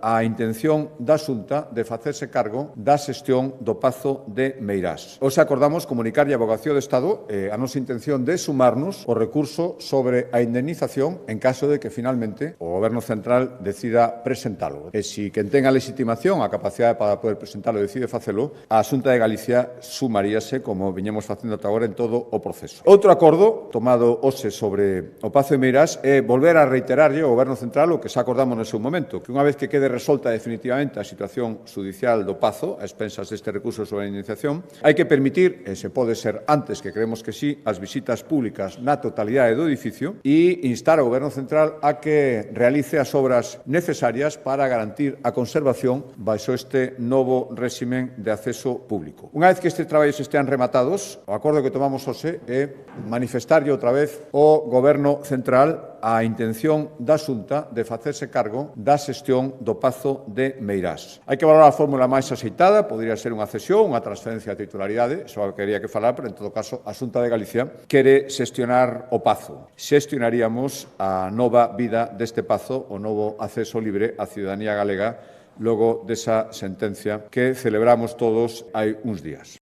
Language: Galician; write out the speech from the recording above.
a intención da Xunta de facerse cargo da xestión do Pazo de Meirás. Hoxe acordamos comunicarlle a Avogacía do Estado a nosa intención de sumarnos o recurso sobre a indemnización en caso de que finalmente o Goberno Central decida presentalo. E se quen ten a legitimación, a capacidade para poder presentalo e decide facelo, a Xunta de Galicia sumaríase como viñemos facendo ata agora en todo o proceso. Outro acordo tomado hoxe sobre o Pazo de Meirás é volver a reiterarlle ao Goberno Central o que xa acordamos no seu momento, que unha vez que quede resolta definitivamente a situación judicial do Pazo, a expensas deste recurso sobre a indemnización, hai que permitir, e se pode ser antes, que creemos que sí, as visitas públicas na totalidade do edificio e instar ao Goberno Central a que realice as obras necesarias para garantir a conservación baixo este novo réximen de acceso público. Unha vez que estes traballos estean rematados, o acordo que tomamos hoxe é manifestarlle outra vez ao Goberno Central a intención da Xunta de facerse cargo da xestión do Pazo de Meirás. Hai que valorar a fórmula máis axeitada, podería ser unha cesión, unha transferencia de titularidade, só quería que falar, pero en todo caso a Xunta de Galicia quere xestionar o Pazo. Xestionaríamos a nova vida deste Pazo, o novo acceso libre á ciudadanía galega logo desa sentencia que celebramos todos hai uns días.